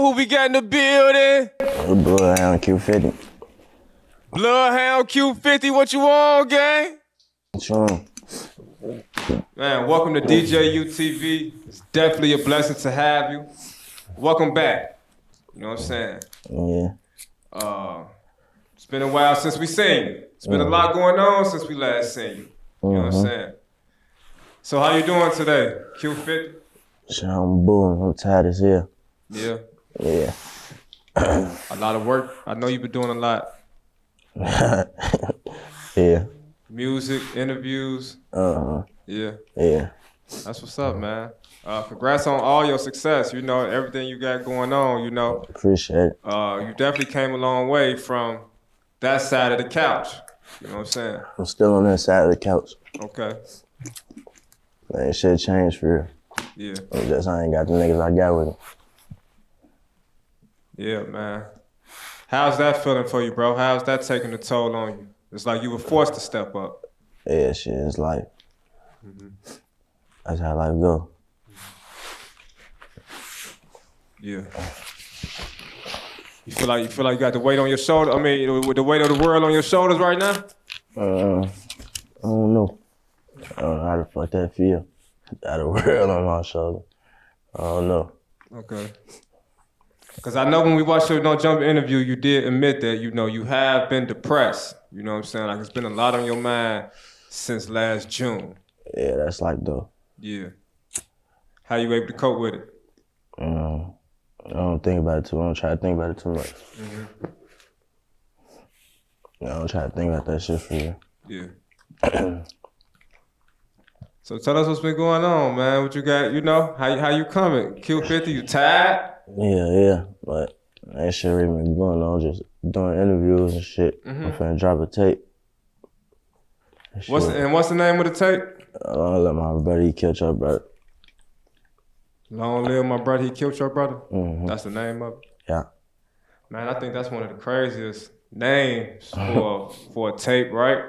Who we got in the building? Bloodhound Q50. Bloodhound Q50, what you on, gang? Sure. Man, welcome to DJUTV. It's definitely a blessing to have you. Welcome back. You know what I'm saying? Yeah. It's been a while since we seen you. It's been a lot going on since we last seen you. You know what I'm saying? So how you doing today, Q50? Shit, I'm boom. I'm tired as hell. Yeah. Yeah. A lot of work. I know you've been doing a lot. Yeah. Music, interviews. Yeah. Yeah. That's what's up, man. Congrats on all your success. You know, everything you got going on, you know. Appreciate it. You definitely came a long way from that side of the couch. You know what I'm saying? I'm still on that side of the couch. Okay. Man, shit changed for real. Yeah. It's just I ain't got the niggas I got with it. Yeah, man. How's that feeling for you, bro? How's that taking a toll on you? It's like you were forced to step up. Yeah, shit, it's life. That's how life go. Yeah. You feel like you got the weight on your shoulder? I mean, with the weight of the world on your shoulders right now? I don't know. I don't know how the fuck that feel. Got the world on my shoulder. I don't know. Okay. Because I know when we watched your No Jump interview, you did admit that, you know, you have been depressed. You know what I'm saying? Like, it's been a lot on your mind since last June. Yeah, that's like though. Yeah. How you able to cope with it? I don't think about it too. I don't try to think about it too much. I don't try to think about that shit for you. Yeah. So tell us what's been going on, man. What you got, you know? How you coming? Q50, you tired? Yeah. But that shit really been going on. Just doing interviews and shit. I'm finna drop a tape. What's the name of the tape? Long live my brother, he killed your brother. Long live my brother, he killed your brother? That's the name of it? Yeah. Man, I think that's one of the craziest names for a tape, right?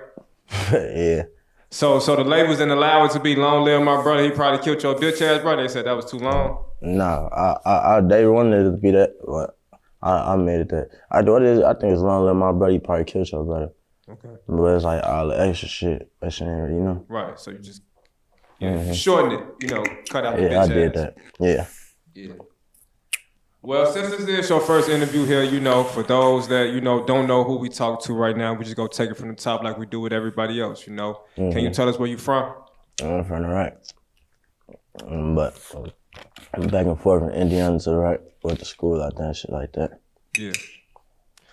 Yeah. So the labels didn't allow it to be Long Live My Brother, he probably killed your bitch ass brother. They said that was too long. Nah, they wanted it to be that, but I made it that. I think it's Long Live My Brother, he probably killed your brother. Okay. But it's like all the extra shit. That shit ain't, you know? Right, so you just shorten it, you know, cut out the bitch Yeah, I ass. did that. Yeah. Yeah. Well, since this is your first interview here, you know, for those that, you know, don't know who we talk to right now, we just go take it from the top like we do with everybody else, you know. Can you tell us where you from? I'm from the right. But I'm back and forth from Indiana to the right. Went to school out there and shit like that. Yeah.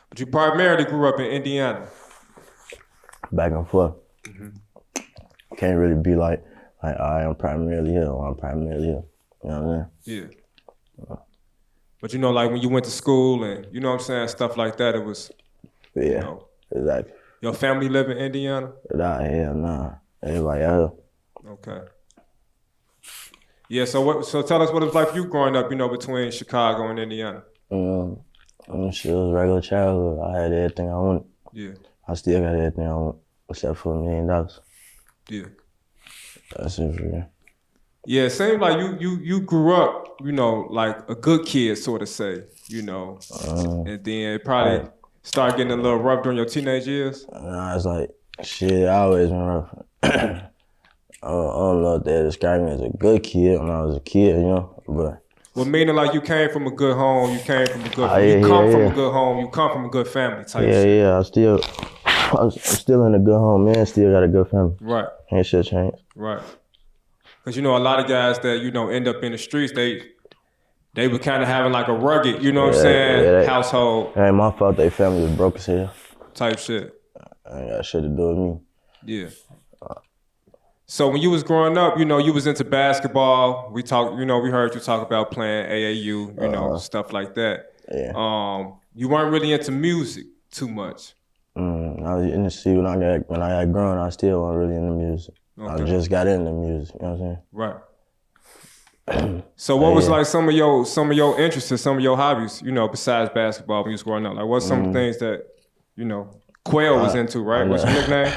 But you primarily grew up in Indiana. Back and forth. Can't really be like I am primarily here or I'm primarily here. You know what I mean? Yeah. But you know, like when you went to school and, you know what I'm saying, stuff like that, it was, Yeah, you know. exactly. Your family live in Indiana? Hell nah. Everybody out here. Okay. Yeah, so tell us what it was like for you growing up, you know, between Chicago and Indiana. Shit, it was regular childhood. I had everything I wanted. Yeah. I still got everything I want, except for $1 million. Yeah. That's it for real. Yeah, it seemed like you grew up, you know, like a good kid, sort of say, you know, and then it probably started getting a little rough during your teenage years. Nah, it's like, shit, I always been rough. I don't know if they described me as a good kid when I was a kid, you know, but. Well, meaning like you came from a good home, you came from a good, you come from a good home, you come from a good family type shit. Yeah, I'm still in a good home, man. Still got a good family. Right. Ain't shit changed. Right. Because, you know, a lot of guys that, you know, end up in the streets, they were kind of having like a rugged, you know what I'm saying, household. It ain't my fault they family was broke as hell. Type shit. I ain't got shit to do with me. Yeah. So when you was growing up, you know, you was into basketball. We heard you talk about playing AAU, you know, stuff like that. Yeah. You weren't really into music too much. I was in the city when I got grown. I still wasn't really into music. Okay. I just got into music. You know what I'm saying? Right. So what was like some of your interests, some of your hobbies, you know, besides basketball when you was growing up? Like what's some things that, you know, Quail was into, right? What's your nickname?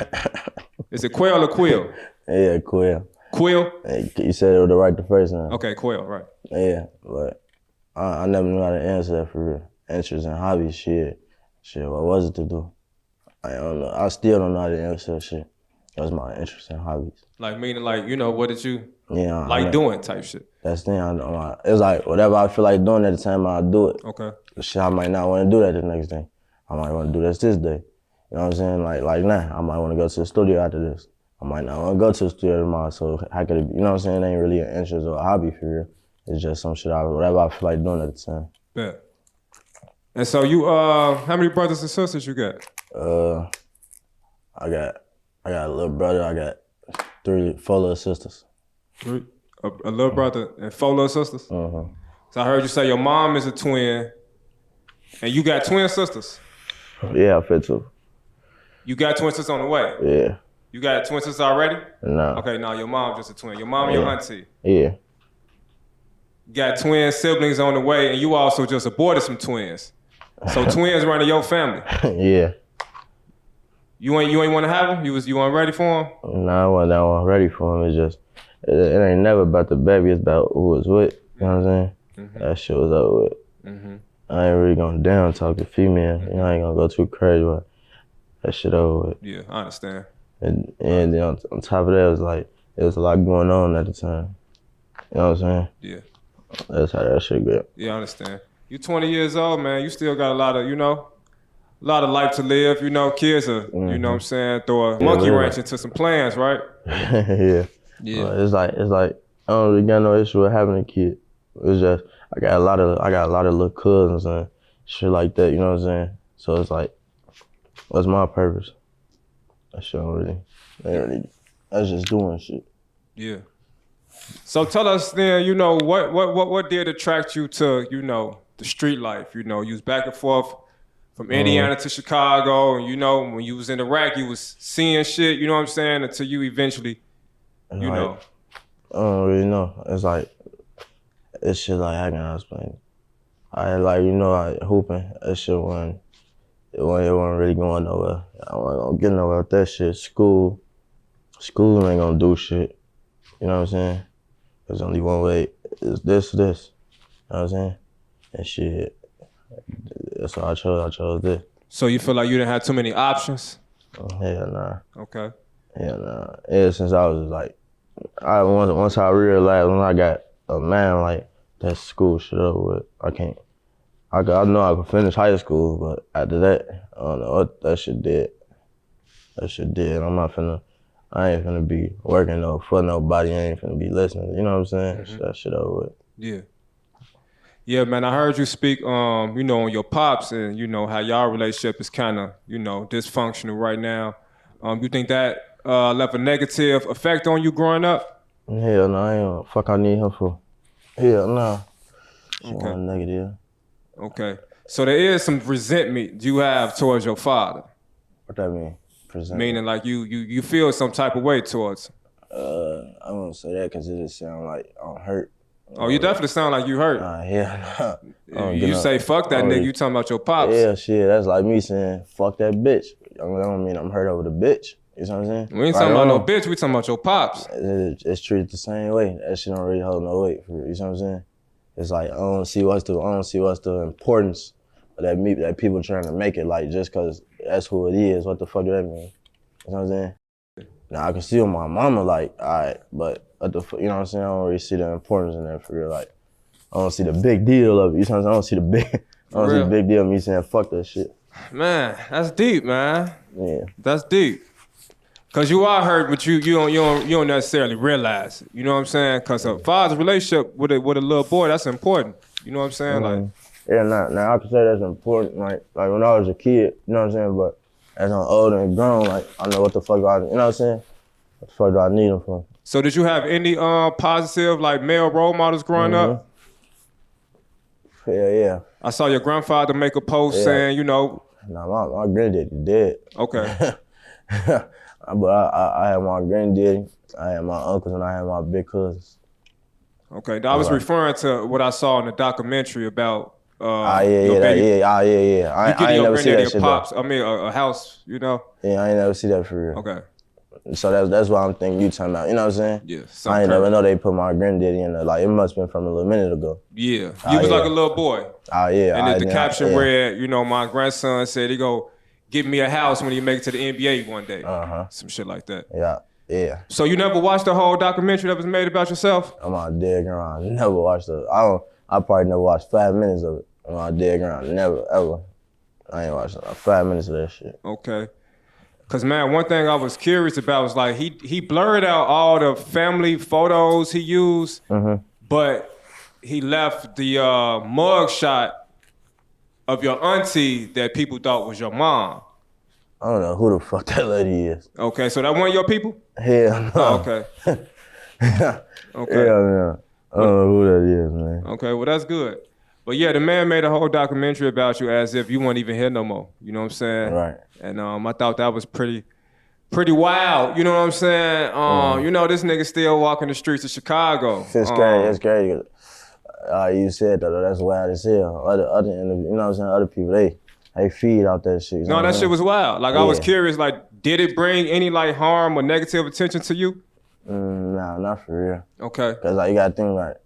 Is it Quail or Quill? Yeah, Quill. Quill? Hey, you said it was right the first time. Okay, Quail, right. Yeah, but I never knew how to answer that for real. Interest and hobby, shit, what was it to do? I don't know. I still don't know how to answer that shit. That was my interest and hobbies. Like meaning like, you know, what did you doing type shit? That's the thing. It's like whatever I feel like doing at the time, I'll do it. Okay. The shit I might not want to do that the next day. I might want to do this day. You know what I'm saying? Like now, I might want to go to the studio after this. I might not want to go to the studio tomorrow. So how could it be? You know what I'm saying? It ain't really an interest or a hobby for real. It's just some shit whatever I feel like doing at the time. Yeah. And so you how many brothers and sisters you got? I got a little brother. I got 4 little sisters. A little brother and 4 little sisters? Uh-huh. So I heard you say your mom is a twin and you got twin sisters? Yeah, I fit too. You got twin sisters on the way? Yeah. You got twin sisters already? No. Okay, no, your mom just a twin. Your mom and your auntie? Yeah. You got twin siblings on the way and you also just aborted some twins. So twins running your family? Yeah. You ain't want to have them? You weren't ready for them? No, I wasn't ready for them. It's just, it ain't never about the baby. It's about who it's with. You know what I'm saying? Mm-hmm. That shit was over with. Mm-hmm. I ain't really gonna down talk to female. Mm-hmm. You know, I ain't gonna go too crazy, but that shit over with. Yeah, I understand. And then on top of that, it was a lot going on at the time. You know what I'm saying? Yeah. That's how that shit go. Yeah, I understand. You 20 years old, man. You still got a lot of life to live. You know, kids are, you know what I'm saying, throw a monkey wrench into some plans, right? Yeah. Yeah. It's like I don't really got no issue with having a kid. It's just I got a lot of little cousins and shit like that. You know what I'm saying? So it's like, what's my purpose? That shit ain't really. That's just doing shit. Yeah. So tell us then, you know, what did attract you to, you know, the street life? You know, you was back and forth from Indiana to Chicago, and you know, when you was in Iraq, you was seeing shit, you know what I'm saying, until you eventually, you know. I don't really know. It's like, it's shit like, how can I explain it? I hooping, that shit wasn't really going nowhere. I wasn't gonna get nowhere with that shit. School ain't gonna do shit. You know what I'm saying? There's only one way. It's this. You know what I'm saying? And shit. That's what I chose. I chose this. So you feel like you didn't have too many options? Hell nah. Okay. Hell nah. Ever since I was like, once I realized when I got a man, like, that school shit over with. I know I could finish high school, but after that, I don't know what that shit did. I ain't finna be working for nobody. I ain't finna be listening. You know what I'm saying? Mm-hmm. That shit over with. Yeah. Yeah, man, I heard you speak, you know, on your pops and, you know, how y'all relationship is kind of, you know, dysfunctional right now. You think that left a negative effect on you growing up? Hell no, I ain't fuck I need him for. Hell no. She Okay. Negative. Okay. So there is some resentment you have towards your father. What that mean? Present. Meaning like you feel some type of way towards him. I won't say that because it just sound like I'm hurt. Oh, you definitely sound like you hurt. Hell no. You say fuck that nigga, you talking about your pops. Yeah, shit, that's like me saying fuck that bitch. I don't mean I'm hurt over the bitch. You know what I'm saying? We ain't talking about no bitch, we talking about your pops. It's treated the same way. That shit don't really hold no weight for you know what I'm saying? It's like I don't see what's the importance of that people trying to make it like just cause that's who it is. What the fuck do that mean? You know what I'm saying? Now I can see my mama like, alright, but what the fuck, you know what I'm saying? I don't really see the importance in that for real. Like, I don't see the big deal of it. You know what I'm saying? I don't see the big deal of me saying fuck that shit. Man, that's deep, man. Yeah. That's deep. Cause you are hurt, but you don't necessarily realize it. You know what I'm saying? Cause a father's relationship with a little boy, that's important. You know what I'm saying? Mm-hmm. Like, yeah, now I can say that's important. Like when I was a kid, you know what I'm saying? But as I'm older and grown, like I know what the fuck you know what I'm saying? What the fuck do I need them for? So did you have any positive like male role models growing up? Yeah. I saw your grandfather make a post saying, you know. Nah, my granddaddy dead. Okay. But I had my granddaddy, I had my uncles, and I had my big cousins. Okay, I was referring to what I saw in the documentary about yeah. You I ain't never see that shit pops, a house, you know? Yeah, I ain't never see that for real. Okay. So that's what I'm thinking you talking about. You know what I'm saying? Yeah. I ain't never know they put my granddaddy in there. Like, it must have been from a little minute ago. Yeah. You was like a little boy. Oh, yeah. And the caption read, you know, my grandson said he go get me a house when he make it to the NBA one day. Some shit like that. Yeah. So you never watched the whole documentary that was made about yourself? I'm on dead ground. I never watched it. I probably never watched 5 minutes of it. I'm on dead ground. Never, ever. I ain't watched 5 minutes of that shit. Okay. Cause man, one thing I was curious about was like he blurred out all the family photos he used, but he left the mug shot of your auntie that people thought was your mom. I don't know who the fuck that lady is. Okay, so that one of your people? Hell no. Oh, okay. Okay. Hell no. I don't know who that is, man. Okay, well that's good. But yeah, the man made a whole documentary about you as if you weren't even here no more. You know what I'm saying? Right. And I thought that was pretty wild. You know what I'm saying? You know, this nigga still walking the streets of Chicago. It's crazy. It's crazy. You said that. That's wild as hell. Other interviews, you know what I'm saying? Other people, they feed out that shit. No, that shit was wild. Like I was curious. Like, did it bring any like harm or negative attention to you? Nah, not for real. Okay. Cause like you gotta think like.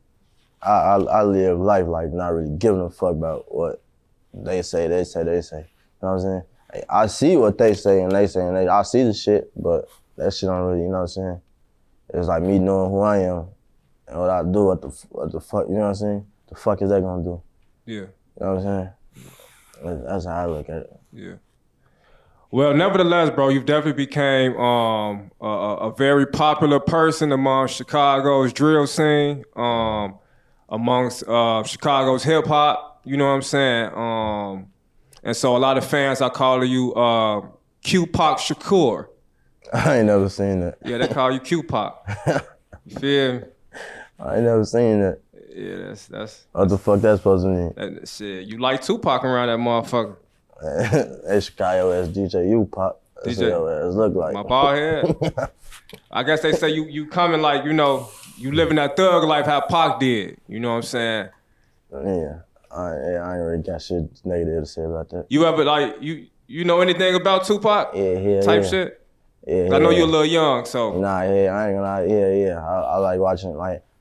I live life like not really giving a fuck about what they say. You know what I'm saying? Like, I see what they say and I see the shit, but that shit don't really, you know what I'm saying? It's like me knowing who I am and what I do, what the fuck, you know what I'm saying? The fuck is that gonna do? Yeah. You know what I'm saying? That's how I look at it. Yeah. Well, nevertheless, bro, you've definitely became a very popular person amongst Chicago's drill scene. Amongst Chicago's hip hop, you know what I'm saying? And so a lot of fans are calling you Q Pac Shakur. I ain't never seen that. Yeah, they call you Q Pac. You feel me? I ain't never seen that. Yeah, that's what the fuck that's supposed to mean? That shit, you like Tupac around that motherfucker. That Chicago ass DJUTV. That's what your ass look like. My bald head. I guess they say you coming like, you know, you living that thug life how Pac did. You know what I'm saying? Yeah. I ain't really got shit negative to say about that. You ever like you know anything about Tupac? Yeah. Type shit? Yeah. I know you're a little young, so. Nah, yeah, I ain't gonna lie. Yeah. I like watching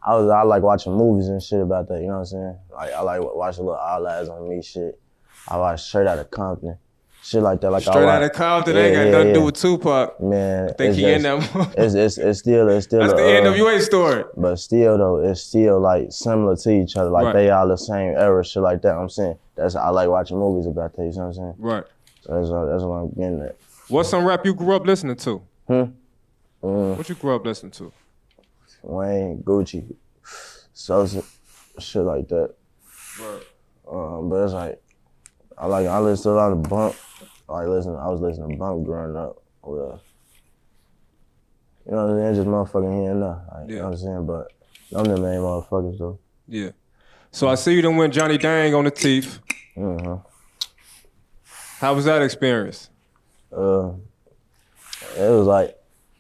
I like watching movies and shit about that, you know what I'm saying? Like I like watching little All Eyes on Me shit. I watch Straight Outta Compton. Shit like that. Like Straight Outta Compton, ain't got nothing to do with Tupac. Man, I think he in that movie. It's still that's the NWA story. But still though, it's still like similar to each other. Like they all the same era, shit like that. I'm saying I like watching movies about that. You know what I'm saying? Right. So that's what I'm getting at. What's some rap you grew up listening to? What you grew up listening to? Wayne, Gucci, Sosa, shit like that. Right. But it's like I listen to a lot of Bump. I was listening to Bump growing up. Well, you know what I'm saying? Just motherfucking here and there. Like, you know what I'm saying? But I'm the main motherfuckers though. Yeah. So I see you done went Johnny Dang on the teeth. How was that experience? It was like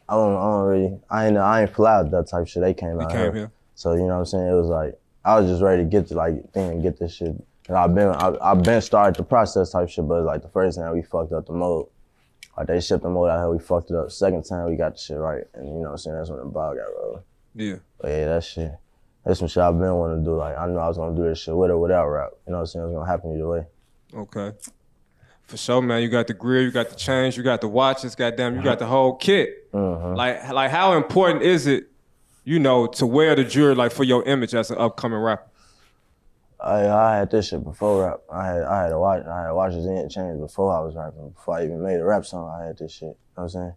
I ain't fly out that type shit. They came out here. So you know what I'm saying? It was like I was just ready to get to get this shit. And I've been started the process type shit, but like the first time we fucked up the mode. Like they shipped the mode out here, we fucked it up. Second time we got the shit right. And you know what I'm saying? That's when the ball got rolling. Yeah. But yeah, that shit. That's some shit I've been wanting to do. Like I knew I was gonna do this shit with or without rap. You know what I'm saying? It was gonna happen either way. Okay. For sure, man. You got the grill, you got the chains, you got the watches, goddamn, you got the whole kit. Like how important is it, you know, to wear the jewelry like for your image as an upcoming rapper? I had this shit before rap. I had watches and chains before I was rapping. Before I even made a rap song, I had this shit. You know what I'm saying?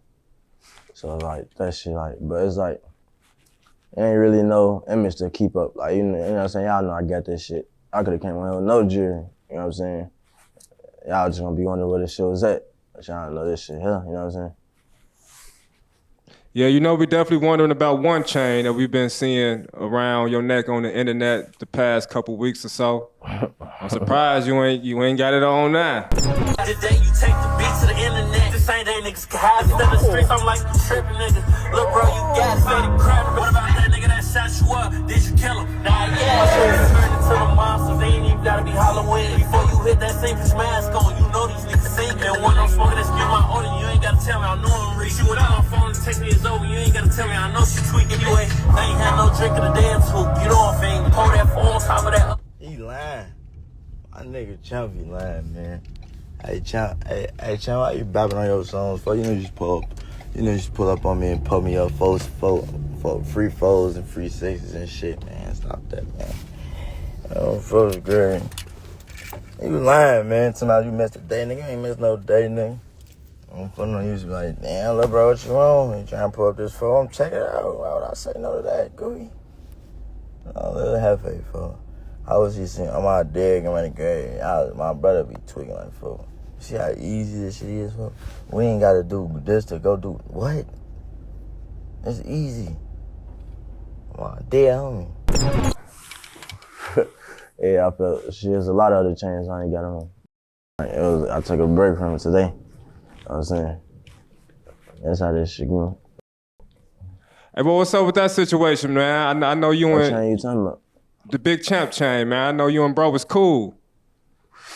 So like that shit but it's like it ain't really no image to keep up. Like you know what I'm saying? Y'all know I got this shit. I could have came on here with no jewelry. You know what I'm saying? Y'all just gonna be wondering where this shit was at. But y'all don't know this shit here. You know what I'm saying? Yeah, you know, we definitely wondering about one chain that we've been seeing around your neck on the internet the past couple weeks or so. I'm surprised you ain't got it on now. Today you take the beat to the internet. This ain't that niggas can have it. In the streets, I'm like tripping niggas. Look, bro, you got it. Steady crapping. What about that nigga that shot you up? Did you kill him? Nah, yeah. Turn into the monsters. They ain't even gotta be Halloween. Before you hit that Satan's mask on, you know these niggas sink. And when I'm smoking, that's me my order. You ain't gotta tell me. I know I'm rich. You went out on phone and text me. drinking the damn swoop. You know what I'm saying? Pour that four on top of that. He lying. My nigga Champ be lying, man. Hey Champ, why you bapping on your songs for? You know you just pull up on me and pull me up for free fours and free sixes and shit, man. Stop that, man. Oh, folks, great. You lying, man. Somebody you missed a day, nigga. You ain't missed no day, nigga. I'm putting on you to be like, damn, little bro, what you wrong? You trying to pull up this phone? Check it out. Why would I say no to that, gooey? No, little half-a for. How was he saying? I'm out there, I'm in the grave. My brother be tweaking like, fuck. See how easy this shit is, fuck? We ain't got to do this to go do what? It's easy. I'm out there, homie. Yeah, I felt she has a lot of other chains I ain't got on. I took a break from it today. You know what I'm saying? That's how this shit going. Hey, but what's up with that situation, man? I know you What and chain you talking about? the Big Champ chain, man. I know you and bro was cool.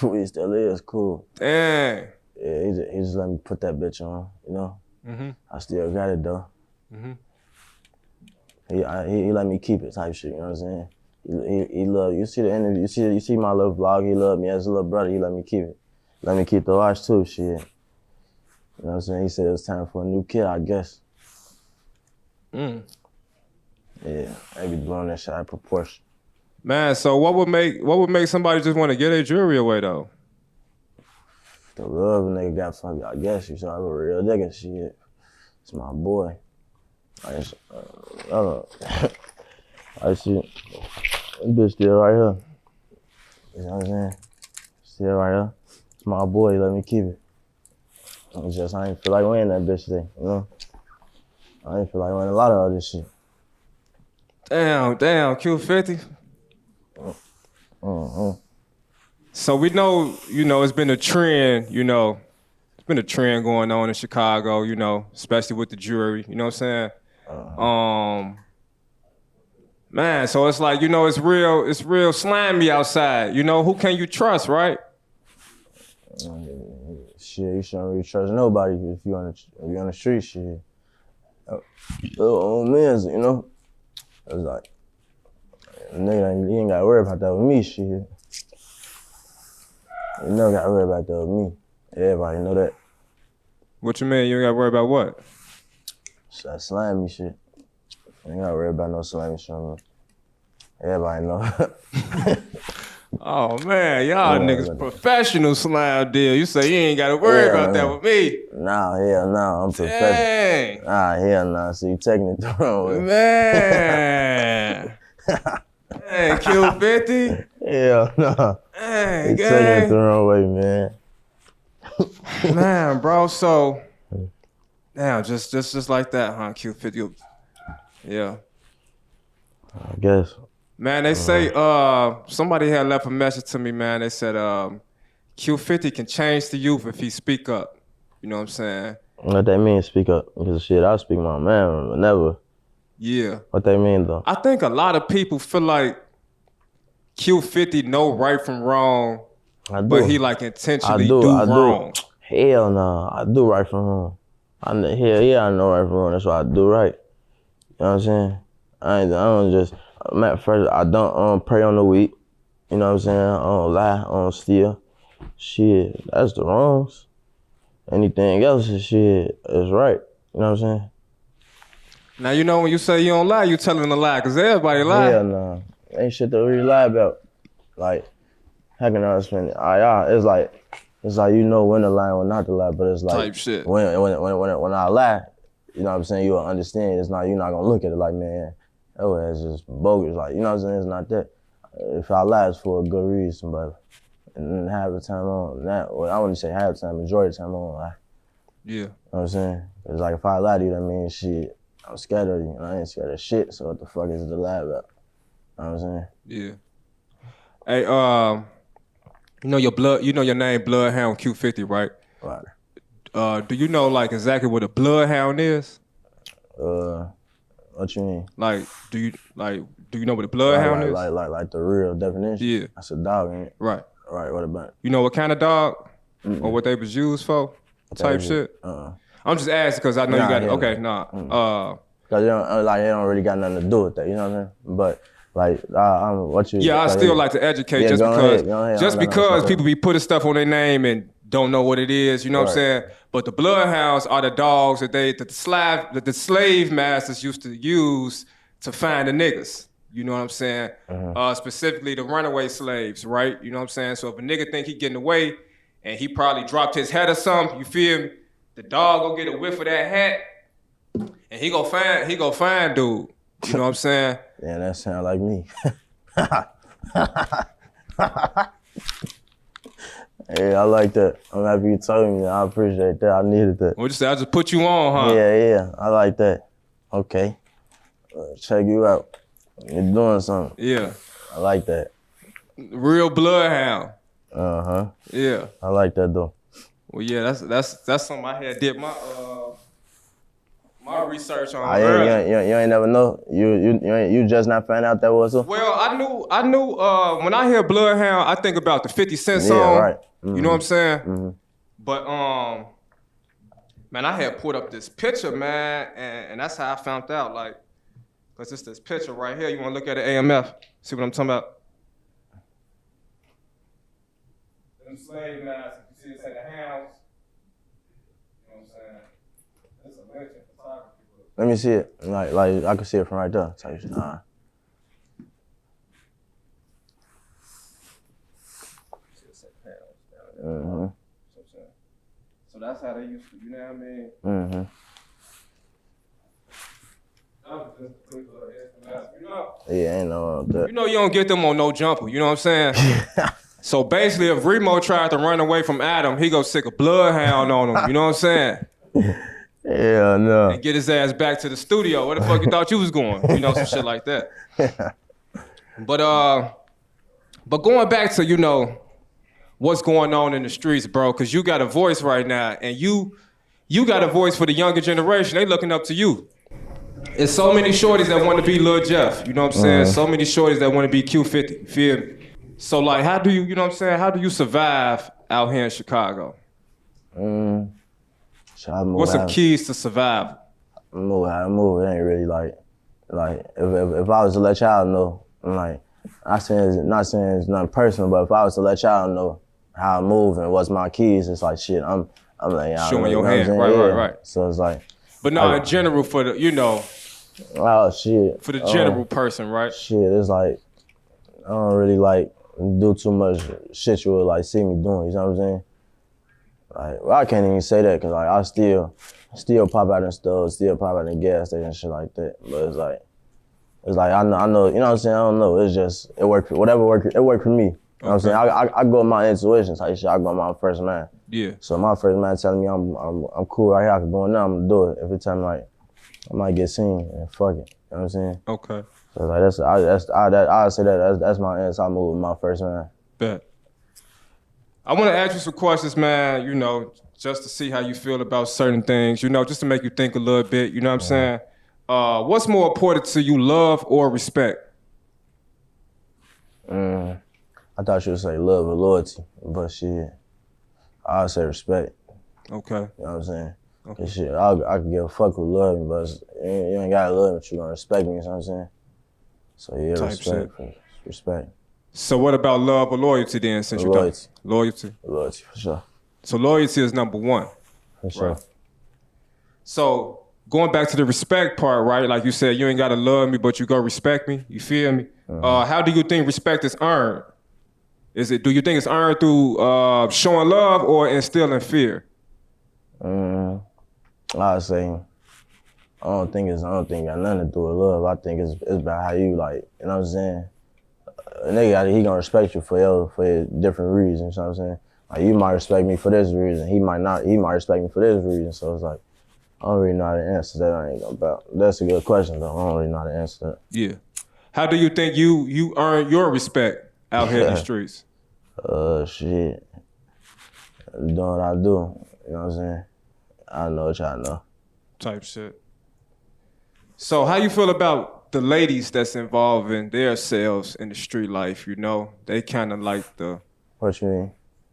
We still is cool. Dang. Yeah, he just let me put that bitch on, you know? Mm-hmm. I still got it though. Mm-hmm. He let me keep it type shit, you know what I'm saying? He love, you see the interview, you see my little vlog, he loved me as a little brother, he let me keep it. Let me keep the watch too, shit. You know what I'm saying? He said it was time for a new kid, I guess. Mm. Yeah, they be blowing that shit out of proportion. Man, so what would make somebody just want to get their jewelry away though? The love a nigga got for me, I guess. You saw I'm a real nigga, shit. It's my boy. I don't know. I see this bitch still right here. You know what I'm saying? Still right here. It's my boy, let me keep it. It's just I ain't feel like wearing that bitch today, you know? I ain't feel like wearing a lot of other shit. Damn, Q50. Mm-hmm. So we know, it's been a trend, it's been a trend going on in Chicago, especially with the jewelry, you know what I'm saying? Man, so it's like, it's real slimy outside. Who can you trust, right? Shit, you shouldn't really trust nobody if you on the street, shit. Little old man's, It's like, nigga, you ain't gotta worry about that with me, shit. You never gotta worry about that with me. Everybody know that. What you mean? You ain't gotta worry about what? It's that slimy shit. You ain't gotta worry about no slimy shit. Everybody know. Oh man, y'all niggas professional slime deal. You say you ain't gotta worry about that with me. Nah, hell nah, I'm professional. Dang. Nah, hell nah, so you taking it the wrong way. Man. Hey, Q50. Hell nah. Hey, you taking it the wrong way, man. Man, bro, so damn, just like that, huh, Q50? Yeah. I guess. Man, they say somebody had left a message to me, man. They said Q50 can change the youth if he speak up. You know what I'm saying? What they mean, speak up? Because shit, I speak my man whenever. Yeah. What they mean though? I think a lot of people feel like Q50 know right from wrong, but he like intentionally do wrong. Hell no, I do right from wrong. I know right from wrong. That's what I do right. You know what I'm saying? I don't just. First, I don't prey on the weak. You know what I'm saying? I don't lie. I don't steal. Shit, that's the wrongs. Anything else is shit is right. You know what I'm saying? Now, when you say you don't lie, you telling a lie, because everybody lie. Hell no. Ain't shit to really lie about. Like, how can I explain it? It's like you know when to lie and when not to lie, but it's like type shit. When I lie, you know what I'm saying, you'll understand. It's not, you're not gonna look at it like, man, oh, it's just bogus. Like, you know what I'm saying? It's not that. If I lie, it's for a good reason, but and half the time on that, well, I wouldn't say half the time, majority of the time I won't lie. Yeah. You know what I'm saying? It's like if I lie to you, that means shit, I'm scared of you, and I ain't scared of shit, so what the fuck is it to lie about? You know what I'm saying? Yeah. Hey, your name Bloodhound Q50, right? Right. Do you know like exactly what a Bloodhound is? What you mean? Like, do you know what a Bloodhound is? Like the real definition? Yeah. That's a dog, ain't it? Right. Right, what about it? You know what kind of dog? Or what they was used for? Type shit? I'm just asking because I know you got it. Okay, nah. Cause it don't really got nothing to do with that. You know what I'm saying? But like, what you? Yeah, I still like to educate just because people be putting stuff on their name and don't know what it is. You know what I'm saying? But the bloodhounds are the dogs that the slave masters used to use to find the niggas. You know what I'm saying? Specifically the runaway slaves, right? You know what I'm saying? So if a nigga think he getting away and he probably dropped his hat or something, you feel me? The dog go get a whiff of that hat and he go find dude. You know what I'm saying? Yeah, that sound like me. Yeah, I like that. I'm happy you told me that. I appreciate that. I needed that. What you say? I just put you on, huh? Yeah, I like that. Okay. Check you out. You're doing something. Yeah. I like that. Real bloodhound. Yeah. I like that though. Well, yeah, that's something I had did my research on. You ain't never know. You just not found out that was a. Well, I knew. When I hear Bloodhound, I think about the 50 Cent song. Yeah, right. You know what I'm saying? But man, I had put up this picture, man, and that's how I found out. Like, cause it's this picture right here. You want to look at the AMF? See what I'm talking about? Them slave masks. You see, it's like the hounds. You know what I'm saying? It's a legend photography. Let me see it. Like I can see it from right there. Type shit. So that's how they used to, you know what I mean? Yeah, ain't no that. You know you don't get them on no jumper, you know what I'm saying? So basically if Remo tried to run away from Adam, he go stick a bloodhound on him, you know what I'm saying? Yeah, no. And get his ass back to the studio. Where the fuck you thought you was going? You know, some shit like that. But going back to, you know, what's going on in the streets, bro, because you got a voice right now, and you got a voice for the younger generation. They looking up to you. There's so many shorties that want to be Lil Jeff, you know what I'm saying? So many shorties that want to be Q50, feel me? So like, how do you know what I'm saying? How do you survive out here in Chicago? What's some keys to survival? I move. It ain't really like if I was to let y'all know, I'm like, not saying it's nothing personal, but if I was to let y'all know how I move and what's my keys, it's like shit. I'm like, y'all showing your hand, right. So it's like, but no, in general for the, you know, oh shit, for the general person, right? Shit, it's like I don't really like do too much shit you would like see me doing. You know what I'm saying? Like, well, I can't even say that because like I still pop out in stores, still pop out in gas station and shit like that. But it's like I know, you know what I'm saying? I don't know. It's just it worked for me. You know what I'm saying? I go with my intuition type shit. I go with my first man. Yeah. So my first man telling me I'm cool right here, I can go in now, I'm gonna do it. Every time like I might get seen and fuck it. You know what I'm saying? Okay. So like I say that's my answer. I move with my first man. Bet. I want to ask you some questions, man, you know, just to see how you feel about certain things, you know, just to make you think a little bit, you know what I'm saying? What's more important to you, love or respect? I thought you would say love or loyalty, but shit, I'd say respect. Okay. You know what I'm saying? Okay. Shit, I can give a fuck with love me, but you ain't gotta love me, but you gonna respect me, you know what I'm saying? So yeah, respect. So what about love or loyalty then, since you're done? Loyalty? Loyalty, for sure. So loyalty is number one. For sure. Right? So going back to the respect part, right? Like you said, you ain't gotta love me, but you go respect me, you feel me? How do you think respect is earned? Do you think it's earned through showing love or instilling fear? I'd say, I don't think it got nothing to do with love. I think it's about how you like, you know what I'm saying? A nigga, he gonna respect you for your different reasons, you know what I'm saying? Like you might respect me for this reason, he might respect me for this reason. So it's like, I don't really know how to answer that. I ain't gonna about. That's a good question though. I don't really know how to answer that. Yeah. How do you think you earn your respect out here in the streets? Shit. Doing what I do, you know what I'm saying? I know what y'all know. Type shit. So how you feel about the ladies that's involving themselves in the street life, you know? They kind of like the... What you mean?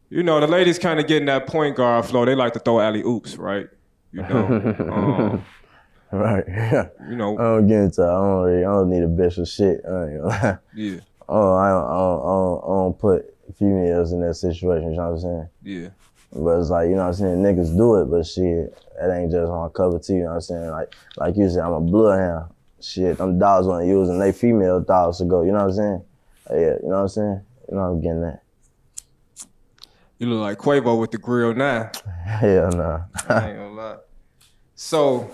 You know, the ladies kind of getting that point guard flow. They like to throw alley-oops, right? You know? Right. You know. I don't get into. I don't need a bitch for shit. I ain't gonna lie. Yeah. I don't put females in that situation. You know what I'm saying? Yeah. But it's like, you know what I'm saying, niggas do it, but shit, that ain't just my cup of tea, you know what I'm saying? Like you said, I'm a bloodhound. Shit, them dogs wanna use them, they female dogs to go, you know what I'm saying? Yeah, you know what I'm saying? You know what I'm getting at. You look like Quavo with the grill now. Hell nah. I ain't gonna lie. So,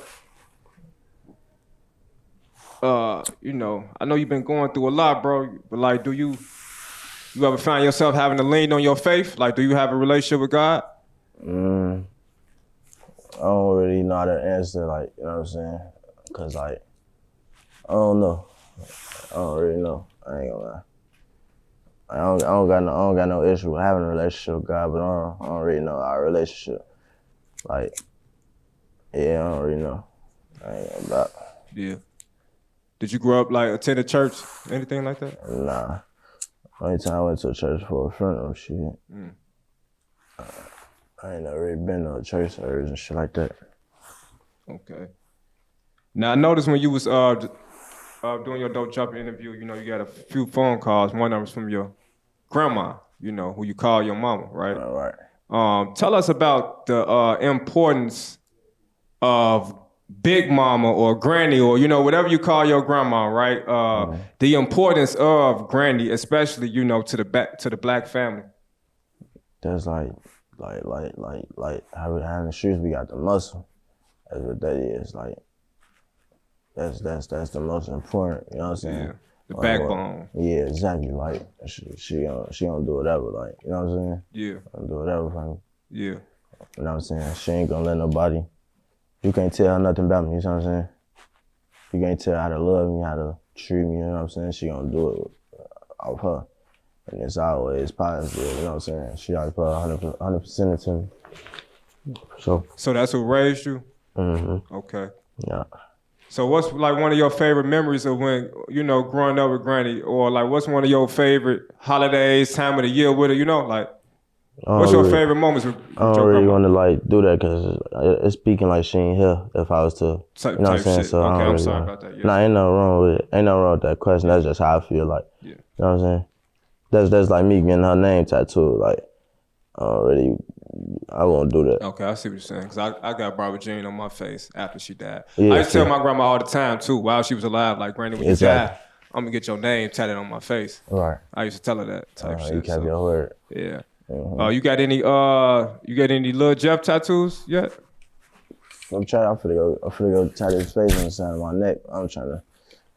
you know, I know you've been going through a lot, bro, but like, do you ever find yourself having to lean on your faith? Like, do you have a relationship with God? I don't really know how to answer, like, you know what I'm saying? Cause like, I don't know. I don't really know. I ain't gonna lie. I don't got no issue with having a relationship with God, but I don't really know our relationship. Like, yeah, I don't really know. I ain't gonna lie. Yeah. Did you grow up like attending church, anything like that? Nah. Only time I went to a church for a funeral, shit. I ain't never really been to a church service and shit like that. Okay. Now I noticed when you was doing your dope jumping interview, you know, you got a few phone calls. One of them was from your grandma, you know, who you call your mama, right? All right. Tell us about the importance of Big Mama or Granny or, you know, whatever you call your grandma, right? The importance of Granny, especially, you know, to the black family. That's like how in the streets we got the muscle. That's what that is. Like, that's the most important, you know what I'm saying? Yeah. The backbone. Yeah, exactly. Like, she gonna do whatever, like, you know what I'm saying? Yeah. Gonna do whatever for me. Yeah. You know what I'm saying? She ain't gonna let nobody. You can't tell her nothing about me, you know what I'm saying? You can't tell her how to love me, how to treat me, you know what I'm saying? She gonna do it off her. And it's always positive, you know what I'm saying? She always put 100% into me. So that's who raised you? Mm-hmm. Okay. Yeah. So what's like one of your favorite memories of when, you know, growing up with Granny? Or like what's one of your favorite holidays, time of the year with her, you know? Like, what's your favorite moments with I don't really want to like do that because it's speaking like she ain't here if I was to, you know what I'm saying? Shit. So okay, I'm really sorry about that. Yeah. Nah, ain't nothing wrong with it. Ain't nothing wrong with that question. That's just how I feel like. Yeah. You know what I'm saying? That's like me getting her name tattooed. Like, I won't do that. Okay, I see what you're saying. Because I got Barbara Jean on my face after she died. Yeah, I used to tell my grandma all the time, too, while she was alive, like, Granny, when you die, I'm going to get your name tatted on my face. Right. I used to tell her that type shit. You kept your word. Yeah. Mm-hmm. You got any Lil Jeff tattoos yet? I'm finna go tattoo his face on the side of my neck. I'm trying to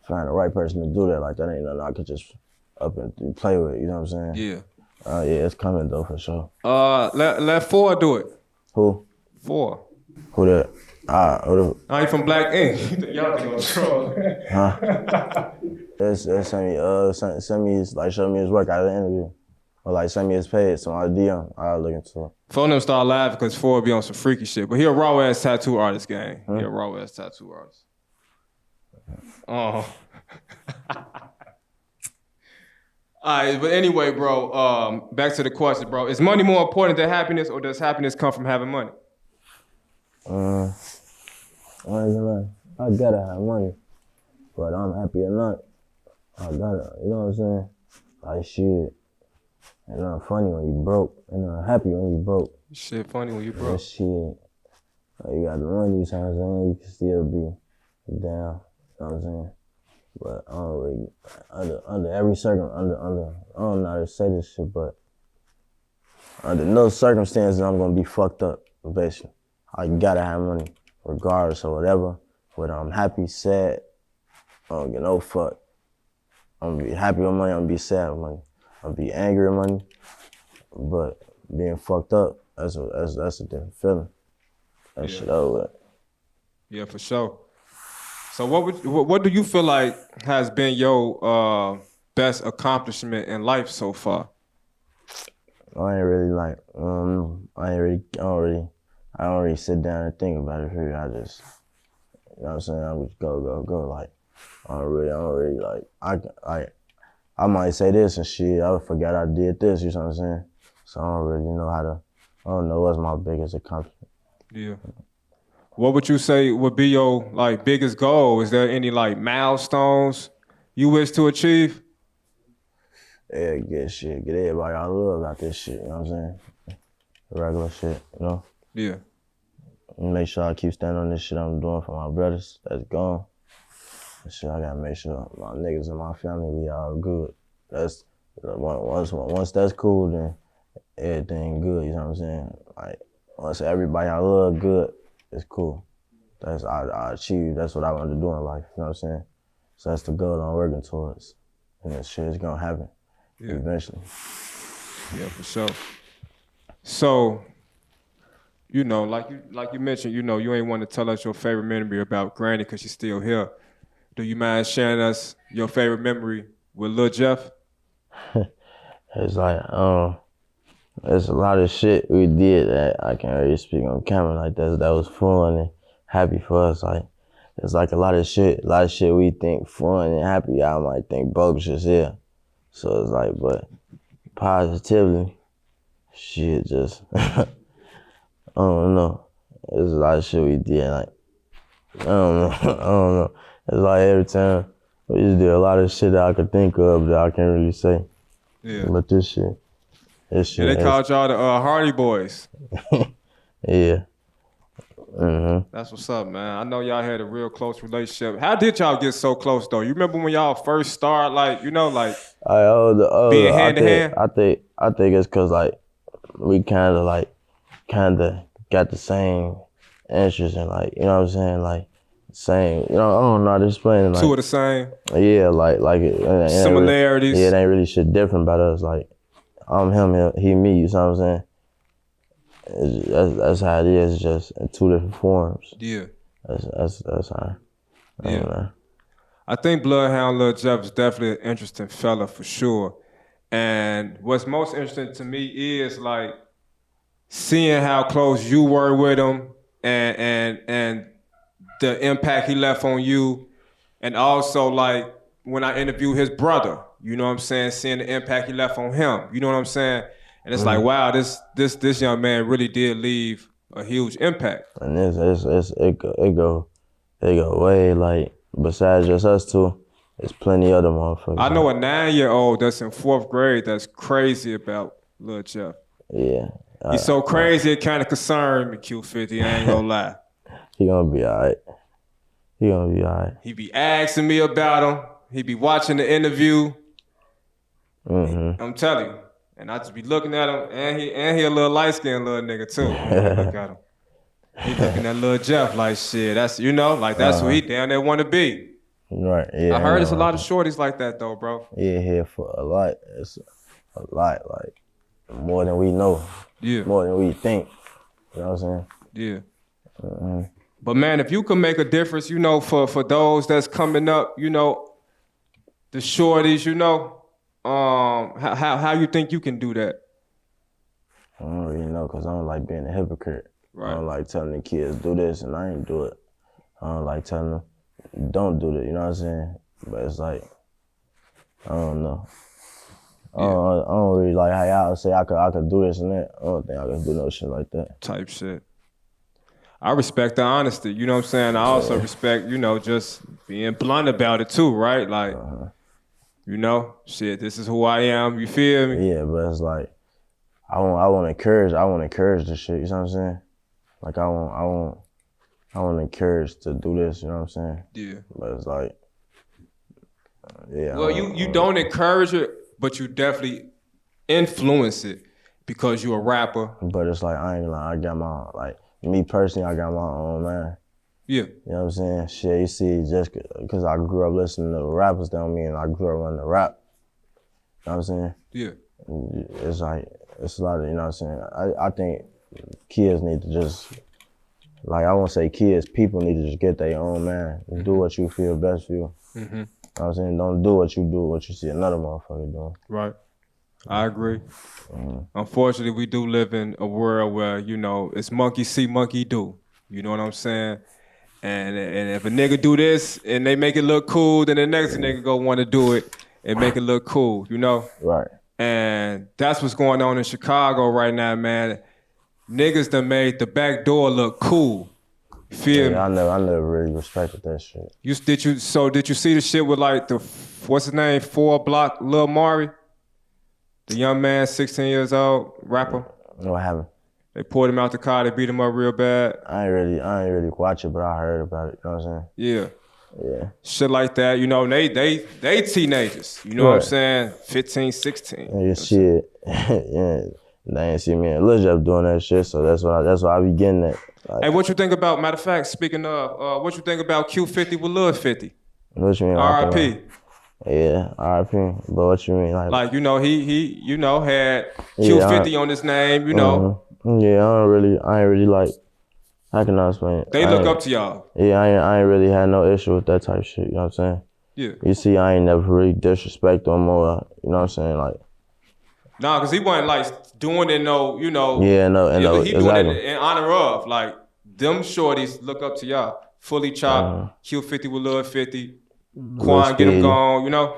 find the right person to do that. Like, that ain't nothing I could just up and play with, you know what I'm saying? Yeah. Yeah, it's coming though, for sure. Let 4 do it. Who? 4. Who that? I ain't from Black Ink. Y'all think I'm troll. Huh? Send me his, like, show me his work out of the interview. Or like send me his page, so I'll DM. I'll look into it. Phone them start laughing because 4 be on some freaky shit. But he a raw ass tattoo artist, gang. He a raw ass tattoo artist. Oh. All right, but anyway, bro, back to the question, bro. Is money more important than happiness, or does happiness come from having money? I gotta have money, but I'm happy or not. I gotta, you know what I'm saying? Like, shit, it's not funny when you broke, and not happy when you broke. Shit funny when you broke. That shit, like, you got the money, you know what I'm saying? You can still be down, you know what I'm saying? But I don't really, under every circumstance, I don't know how to say this shit, but under no circumstances I'm gonna be fucked up, basically. I gotta have money, regardless of whatever. Whether I'm happy, sad, I don't get no fuck. I'm gonna be happy with money, I'm gonna be sad with money. I'm gonna be angry with money, but being fucked up, that's a different feeling. That shit over with. Yeah, for sure. So what do you feel like has been your best accomplishment in life so far? I ain't really like, I don't really sit down and think about it. Really. I just, you know what I'm saying? I just go. Like, I don't really like, I might say this and shit, I forgot I did this, you know what I'm saying? So I don't really know I don't know what's my biggest accomplishment. Yeah. What would you say would be your like biggest goal? Is there any like milestones you wish to achieve? Yeah, get everybody I love about this shit, you know what I'm saying? The regular shit, you know? Yeah. Make sure I keep standing on this shit I'm doing for my brothers that's gone. And shit, I gotta make sure my niggas and my family, we all good. That's once that's cool, then everything good, you know what I'm saying? Like, once everybody I love good, it's cool. That's I achieve, that's what I want to do in life, you know what I'm saying? So that's the goal I'm working towards. And that shit is gonna happen eventually. Yeah, for sure. So, you know, like you mentioned, you know, you ain't want to tell us your favorite memory about Granny because she's still here. Do you mind sharing us your favorite memory with Lil Jeff? It's like, there's a lot of shit we did that I can't really speak on camera like that. That was fun and happy for us. Like, it's like a lot of shit we think fun and happy, I might think bogus here. So it's like, but positively, shit just, I don't know. There's a lot of shit we did, like, I don't know. It's like every time, we just did a lot of shit that I could think of that I can't really say. Yeah. But this shit. Yeah, they called y'all the Hardy Boys. Yeah. That's what's up, man. I know y'all had a real close relationship. How did y'all get so close, though? You remember when y'all first started, like, you know, like, being hand-to-hand? I think it's because, like, we kind of got the same interests and, like, you know what I'm saying? Like, same, you know, I don't know how to explain it. Like, two of the same? Yeah, like similarities? It ain't really shit different about us. Like, I'm him, he me, you know what I'm saying? That's how it is, just in two different forms. Yeah. That's how. I think Bloodhound Lil Jeff is definitely an interesting fella for sure. And what's most interesting to me is like seeing how close you were with him and the impact he left on you. And also like when I interviewed his brother, you know what I'm saying, seeing the impact he left on him, you know what I'm saying? And it's like, wow, this young man really did leave a huge impact. And it go way, like, besides just us two, there's plenty other motherfuckers. I know a 9-year-old that's in 4th grade that's crazy about Lil Jeff. Yeah. He's so crazy it kind of concerned me, Q50, I ain't gonna lie. He gonna be all right. He be asking me about him. He be watching the interview. I'm telling you. And I just be looking at him, and he a little light-skinned little nigga too. Look at him. He looking at Lil Jeff like shit. That's, you know, like that's who he down there want to be. Right, yeah. I heard it's a lot of shorties like that though, bro. Yeah, here for a lot. It's a lot, like, more than we know. Yeah. More than we think. You know what I'm saying? Yeah. But man, if you could make a difference, you know, for those that's coming up, you know, the shorties, you know, how you think you can do that? I don't really know, because I don't like being a hypocrite. Right. I don't like telling the kids do this and I ain't do it. I don't like telling them don't do that, you know what I'm saying? But it's like, I don't know. Yeah. I don't really like how y'all say I could do this and that. I don't think I can do no shit like that. Type shit. I respect the honesty, you know what I'm saying? I also respect, you know, just being blunt about it too, right? Like, you know, shit, this is who I am, you feel me? Yeah, but it's like, I want to encourage this shit, you know what I'm saying? Like, I want to encourage to do this, you know what I'm saying? Yeah. But it's like, yeah. Well, you don't encourage it, but you definitely influence it because you're a rapper. But it's like, I ain't gonna lie, I got my, like, me personally, I got my own man. Yeah. You know what I'm saying? Shit, you see, just because I grew up listening to rappers don't mean I grew up running the rap. You know what I'm saying? Yeah. It's like, it's a lot of, you know what I'm saying? I think kids need to just, like, I won't say kids, people need to just get their own man. Do what you feel best for you. You know what I'm saying? Don't do what you see another motherfucker doing. Right. I agree. Unfortunately, we do live in a world where, you know, it's monkey see, monkey do. You know what I'm saying? And if a nigga do this and they make it look cool, then the next nigga go want to do it and make it look cool, you know? Right. And that's what's going on in Chicago right now, man. Niggas done made the back door look cool. Feel me? I never really respected that shit. Did you see the shit with like what's his name, 4 Block Lil Mari? The young man, 16 years old, rapper. What happened? They pulled him out the car, they beat him up real bad. I ain't really watch it, but I heard about it, you know what I'm saying? Yeah. Yeah. Shit like that, you know, they teenagers, you know what I'm saying? 15, 16. Yeah, shit. Yeah. They ain't see me and Lil Jeff doing that shit, so that's why I be getting that. Like, Hey, what you think about, matter of fact, speaking of, what you think about Q50 with Lil 50? What you mean? R.I.P. Yeah, R.I.P. But what you mean? Like you know, he you know, had Q50 on his name, you know. Yeah, I ain't really like, how can I explain it? They look up to y'all. Yeah, I ain't really had no issue with that type of shit, you know what I'm saying? Yeah. You see, I ain't never really disrespect them or, you know what I'm saying, like. Nah, cause he wasn't like doing it no, you know. Yeah, no, he exactly. doing it in honor of, like, them shorties look up to y'all. Fully chopped, Q50 with Lil 50, Quan get him gone, you know.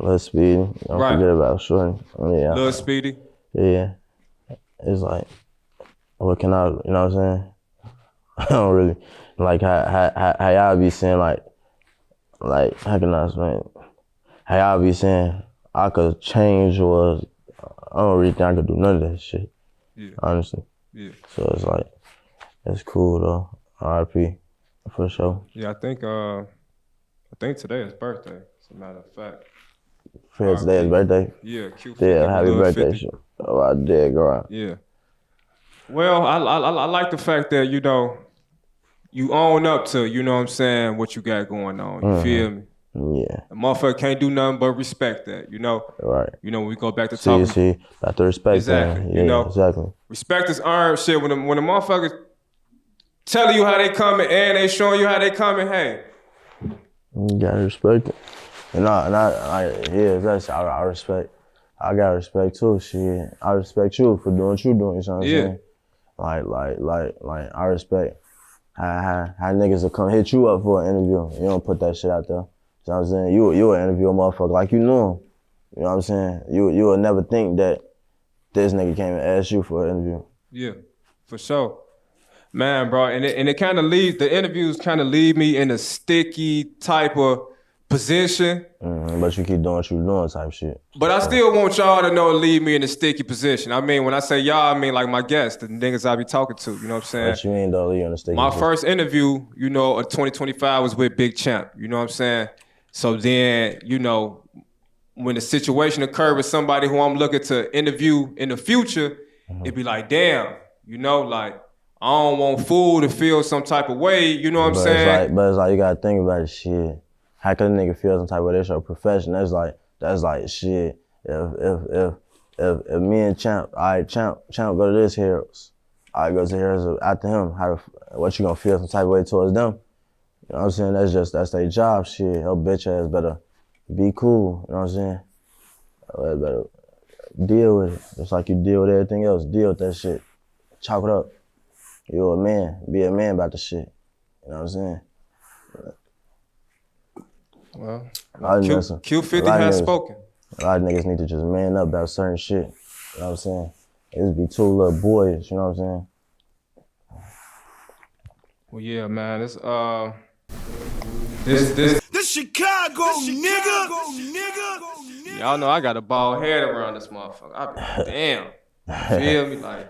Lil Speedy, don't forget about Shorty. Yeah. Lil Speedy. Yeah. It's like, what can I, you know what I'm saying? I don't really, like how y'all be saying like, how can I explain it? How y'all be saying I could change or, I don't really think I could do none of that shit. Yeah. Honestly. Yeah. So it's like, it's cool though. R.I.P. for sure. Yeah, I think today is birthday, as a matter of fact. Fred, today is birthday? Yeah, Q50. Yeah, happy birthday, shit. Oh, I did, girl. Yeah. Well, I like the fact that, you know, you own up to, you know what I'm saying, what you got going on. You feel me? Yeah. A motherfucker can't do nothing but respect that, you know? Right. You know, when we go back to talking. See, got to respect exactly, that. You know? Exactly. Respect is earned shit. When the motherfuckers telling you how they coming and they showing you how they coming, hey. You gotta respect it. And I respect. I gotta respect too, shit. I respect you for doing what you doing, you know what I'm saying? Like, I respect how niggas will come hit you up for an interview. You don't put that shit out there. You know what I'm saying? You will interview a motherfucker like you know him. You know what I'm saying? You will never think that this nigga came and asked you for an interview. Yeah, for sure. Man, bro, and it kind of leads, the interviews kind of lead me in a sticky type of position. But you keep doing what you doing type shit. But I still want y'all to know, leave me in a sticky position. I mean, when I say y'all, I mean like my guests, the niggas I be talking to, you know what I'm saying? What you mean though, leave you in a sticky My position? first interview, you know, of 2025 was with Big Champ, you know what I'm saying? So then, you know, when the situation occurred with somebody who I'm looking to interview in the future, it'd be like, damn, you know, like, I don't want fool to feel some type of way, you know what I'm saying? But it's like, you gotta think about it, shit. How could a nigga feel some type of way? That's your profession. That's like shit. If me and Champ, Champ go to this Heroes, I go to Heroes after him, what you gonna feel some type of way towards them? You know what I'm saying? That's their job, shit. Her bitch ass better be cool, you know what I'm saying? Better deal with it. Just like you deal with everything else, deal with that shit. Chalk it up. You a man, be a man about the shit. You know what I'm saying? Well, Q50 has spoken. A lot of niggas need to just man up about certain shit. You know what I'm saying? It just be too little boyish, you know what I'm saying? Well, yeah, man, this Chicago, nigga. Y'all know I got a bald head around this motherfucker. I be damn. Feel me? Like,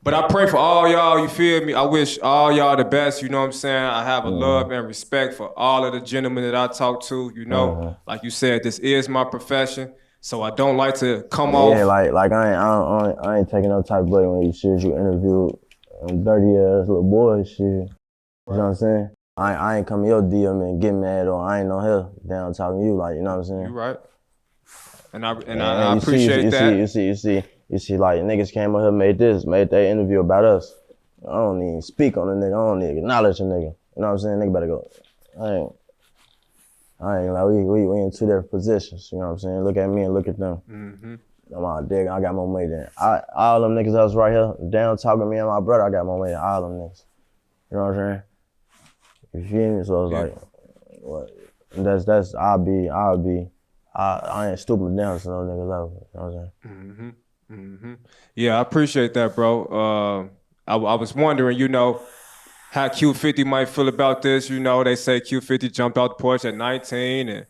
but I pray for all y'all, you feel me? I wish all y'all the best, you know what I'm saying? I have a love and respect for all of the gentlemen that I talk to, you know? Like you said, this is my profession, so I don't like to come off. Yeah, like I ain't taking no type of way when you interviewed dirty ass little boy shit. You know what I'm saying? I ain't come to your DM and get mad, or I ain't no hell down talking to you, like, you know what I'm saying? You right. And I appreciate that. You see, like, niggas came up here, made that interview about us. I don't even speak on the nigga. I don't even acknowledge a nigga. You know what I'm saying? Nigga better go. I ain't like, we in two different positions. You know what I'm saying? Look at me and look at them. I'm out there. I got more money than all them niggas that was right here down talking to me and my brother. I got more money than all them niggas. You know what I'm saying? You feel me? So it's like, what? That's I ain't stooping down to no nigga level. You know what I'm saying? Yeah, I appreciate that, bro. I was wondering, you know, how Q50 might feel about this. You know, they say Q50 jumped out the porch at 19 and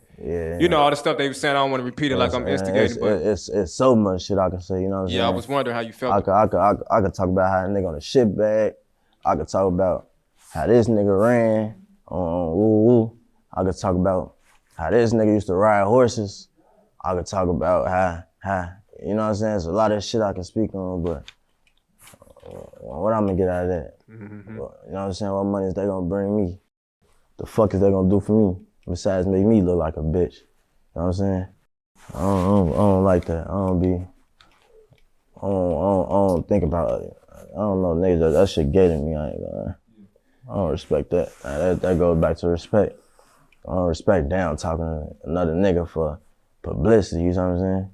you know, all the stuff they were saying. I don't want to repeat it like I'm instigating, but it's so much shit I can say, you know what I'm saying? yeah, I was wondering how you felt. I could talk about how a nigga on a shit bag. I could talk about how this nigga ran on woo-woo. I could talk about how this nigga used to ride horses. I could talk about how you know what I'm saying? There's a lot of shit I can speak on, but what I'm gonna get out of that? Mm-hmm. But, you know what I'm saying? What money is they gonna bring me? The fuck is they gonna do for me? Besides make me look like a bitch. You know what I'm saying? I don't like that. I don't think about it. I don't know, niggas, that shit gay to me, I ain't gonna lie. I don't respect that. That goes back to respect. I don't respect down talking to another nigga for publicity, you know what I'm saying?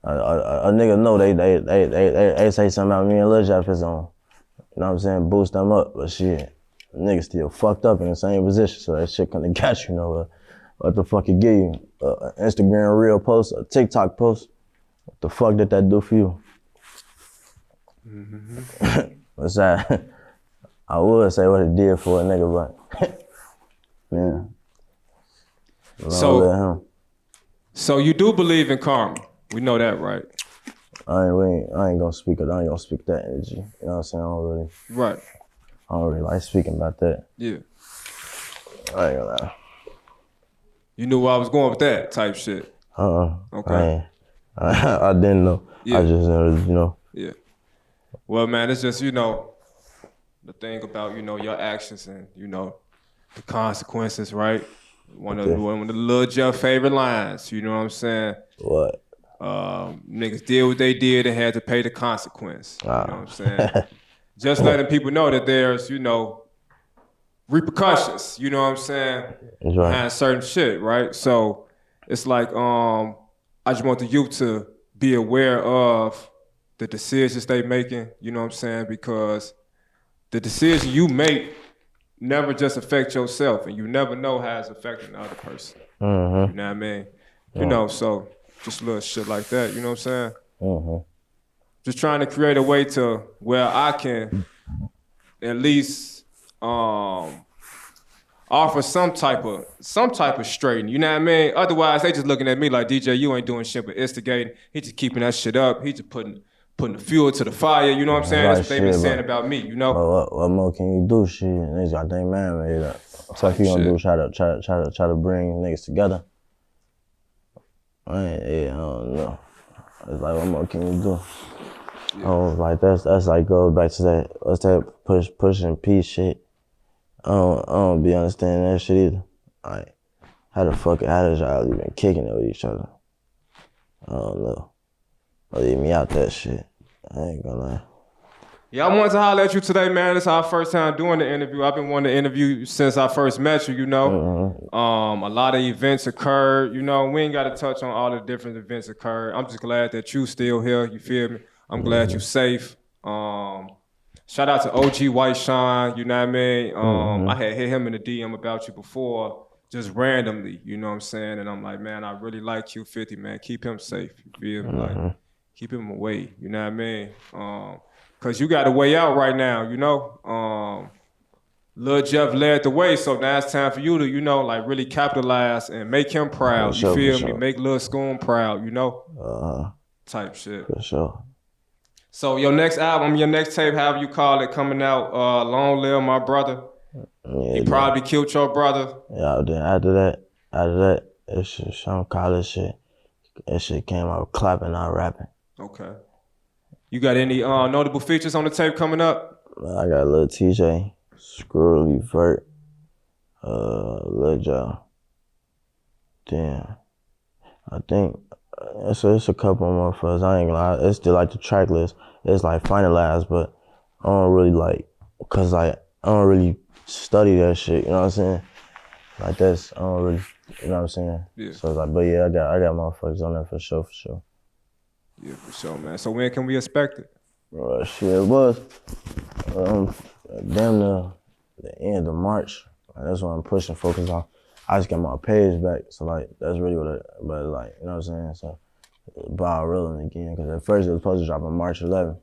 A nigga know they say something about me and Lil Jeff is on, you know what I'm saying, boost them up, but shit, niggas still fucked up in the same position, so that shit couldn't catch you, know, what the fuck it give you? An Instagram reel post, a TikTok post, what the fuck did that do for you? Mm-hmm. What's that? I would say what it did for a nigga, but yeah. So you do believe in karma. We know that, right? I ain't gonna speak that energy. You know what I'm saying? I don't really like speaking about that. Yeah. I ain't gonna lie. You knew where I was going with that type shit. Okay. I didn't know. Yeah. I just you know. Yeah. Well, man, it's just, you know, the thing about, you know, your actions and, you know, the consequences, right? One of the Lil Jeff favorite lines, you know what I'm saying? What? Niggas did what they did and had to pay the consequence. You know what I'm saying? Just letting people know that there's, you know, repercussions, you know what I'm saying? That's right. Behind certain shit, right? So it's like, I just want the youth to be aware of the decisions they making, you know what I'm saying? Because the decision you make never just affect yourself, and you never know how it's affecting the other person. Mm-hmm. You know what I mean? You know, so just little shit like that, you know what I'm saying? Mm-hmm. Just trying to create a way to where I can at least offer some type of straightening, you know what I mean? Otherwise, they just looking at me like, DJ, you ain't doing shit but instigating. He just keeping that shit up. He just putting the fuel to the fire, you know what I'm saying? That's what they been saying about me, you know? What more can you do, shit? Niggas got their man made up. What you gonna do? Try to bring niggas together? I don't know. It's like, what more can you do? Yeah. Oh, like that's like goes back to that. What's that push and peace shit? I don't be understanding that shit either. Like, how does y'all even kicking it with each other? I don't know. Leave me out that shit. I ain't gonna lie. Yeah, I wanted to holler at you today, man. It's our first time doing the interview. I've been wanting to interview you since I first met you, you know. Mm-hmm. A lot of events occurred, you know. We ain't got to touch on all the different events occurred. I'm just glad that you still here, you feel me? I'm glad you're safe. Shout out to OG White Sean, you know what I mean? I had hit him in the DM about you before, just randomly, you know what I'm saying? And I'm like, man, I really like Q50, man. Keep him safe, you feel me? Like, keep him away, you know what I mean? Cause you got a way out right now, you know? Lil Jeff led the way, so now it's time for you to, you know, like really capitalize and make him proud, you feel me? Make Lil Scoon proud, you know? Type shit. For sure. So your next album, your next tape, however you call it, coming out, Long Live My Brother. Yeah, he probably killed your brother. Yeah, then after that, that shit, some college shit, that shit came out clapping, not rapping. Okay. You got any notable features on the tape coming up? I got Lil TJ, Screw, Vert, Lil Joe. Damn. I think it's a couple more for us. I ain't gonna lie. It's still like the track list. It's like finalized, but I don't really like, cause like I don't really study that shit. You know what I'm saying? Like that's I don't really. You know what I'm saying? Yeah. So it's like, but yeah, I got motherfuckers on there for sure. Yeah, for sure, man. So when can we expect it? Shit, it was damn near the end of March. Like, that's what I'm pushing focus on. I just got my page back, so like that's really what it. But like, you know what I'm saying? So ball rolling again, because at first it was supposed to drop on March 11th,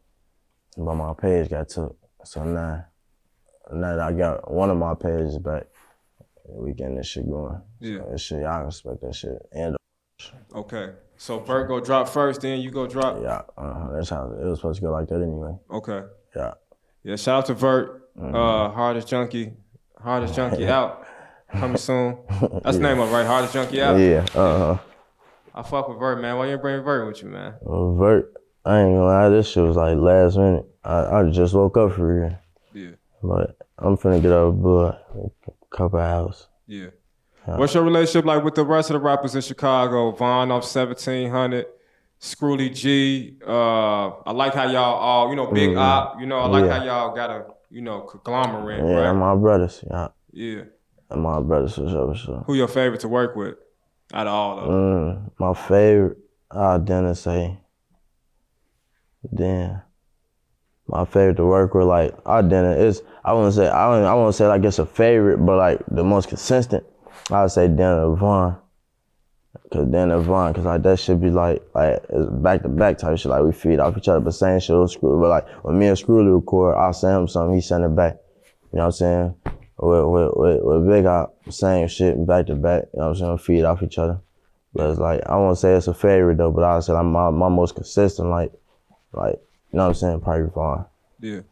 but my page got took. So now now that I got one of my pages back, we getting this shit going. Yeah. So that shit, y'all respect that shit. And Okay. So Vert go drop first, then you go drop? yeah, that's how it was supposed to go like that anyway. Okay. Yeah. Yeah, shout out to Vert. Hardest Junkie out. Coming soon. That's the name of it, right? Hardest Junkie out? Yeah, I fuck with Vert, man. Why you ain't bring Vert with you, man? Well, Vert, I ain't gonna lie, this shit was like last minute. I just woke up for real. Yeah. But I'm finna get over blood, a couple hours. Yeah. What's your relationship like with the rest of the rappers in Chicago? Von off 1700, Scrooly G. I like how y'all all, Big Op, I like how y'all got a, conglomerate, right? Yeah, my brothers, yeah. Yeah. And my brothers for sure. Who your favorite to work with out of all of them? My favorite, I'll then say, my favorite to work with, like, I wouldn't say like it's a favorite, but like the most consistent, I'd say Denner Vaughn. Cause like that should be like it's back to back type shit. Like we feed off each other, but same shit with Screw. But like when me and Screwly record, I'll send him something, he send it back. You know what I'm saying? With Big Op, same shit, back to back. You know what I'm saying? Feed off each other. But it's like I won't say it's a favorite though, but I'll say like my most consistent, like you know what I'm saying? Probably Vaughn. Yeah.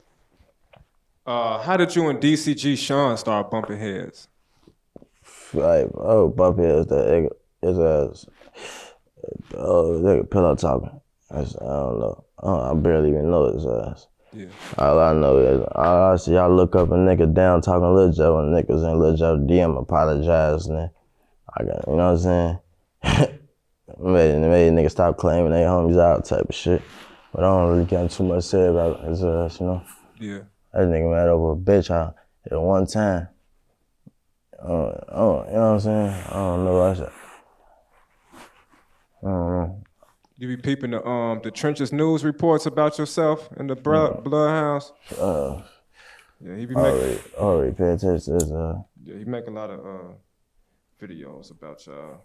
How did you and DCG Sean start bumping heads? Like, bump heads, his ass. Nigga pillow talking. I don't know. I barely even know his ass. Yeah. All I know is I see y'all look up a nigga down talking Lil Joe and niggas in Lil Joe DM apologize and then I got, you know what I'm saying? made niggas stop claiming they homies out type of shit. But I don't really got too much to say about his ass, Yeah. That nigga mad over a bitch out at one time. You know what I'm saying? I don't know what I said. I don't know. You be peeping the Trenches news reports about yourself and the Bloodhounds? Yeah, he be making... Already pay attention to this. Yeah, he make a lot of videos about y'all.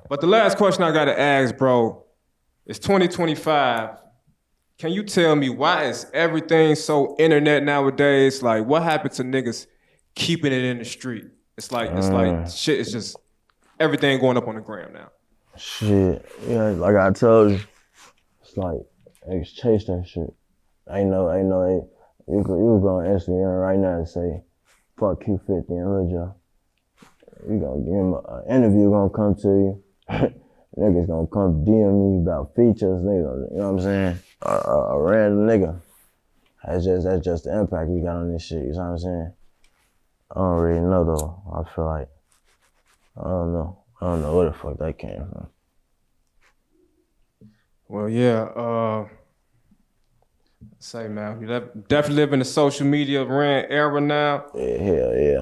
But the last question I gotta ask, bro, it's 2025. Can you tell me why is everything so internet nowadays? Like, what happened to niggas keeping it in the street? It's like shit is just everything going up on the gram now. Shit, yeah, like I told you, it's like niggas chase that shit. I know. You could go on Instagram right now and say, "Fuck Q50 and Lil Joe." You gonna give him an interview gonna come to you. Niggas gonna come DM me about features. Niggas, you know what I'm saying? A random nigga. That's just the impact we got on this shit. You know what I'm saying? I don't really know though. I feel like I don't know where the fuck that came from. Well, yeah. Say, man, we definitely live in the social media rant era now. Yeah, hell yeah.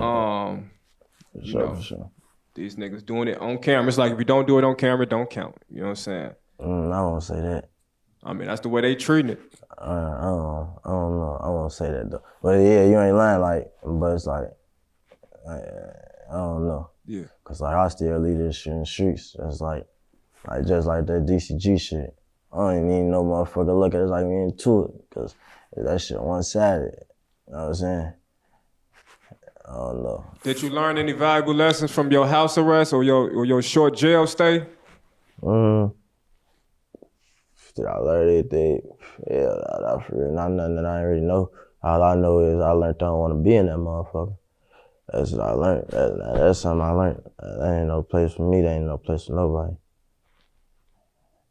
For sure. These niggas doing it on camera. It's like if you don't do it on camera, don't count. You know what I'm saying? I won't say that. I mean, that's the way they treating it. I don't know. I won't say that though. But yeah, you ain't lying. But it's like, I don't know. Yeah. Cause like I still leave this shit in the streets. It's like just like that DCG shit. I don't even need no motherfucker look at it like me into it. Cause that shit one-sided. You know what I'm saying? I don't know. Did you learn any valuable lessons from your house arrest or your short jail stay? Did I learn anything? Yeah, not for real. Not nothing that I already know. All I know is I learned I don't want to be in that motherfucker. That's what I learned. That's something I learned. That ain't no place for me. That ain't no place for nobody.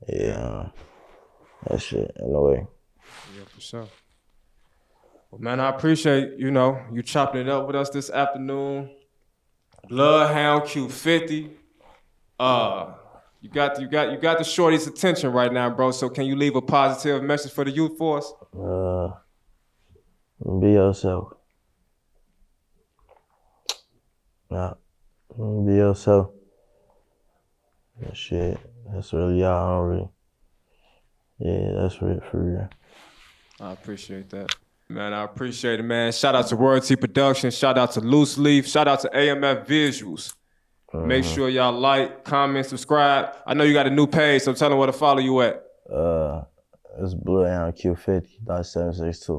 Yeah, that shit, in a way. Yeah, for sure. Well, man, I appreciate, you chopping it up with us this afternoon. Bloodhound Q50. You got the shorty's attention right now, bro. So can you leave a positive message for the youth for us? Be yourself. Nah, be yourself. That shit, that's really y'all. Yeah, that's it for real. I appreciate that. Man, I appreciate it, man. Shout out to Royalty Productions. Shout out to Loose Leaf. Shout out to AMF Visuals. Make sure y'all like, comment, subscribe. I know you got a new page, so tell them where to follow you at. It's Bloodhound Q50.762.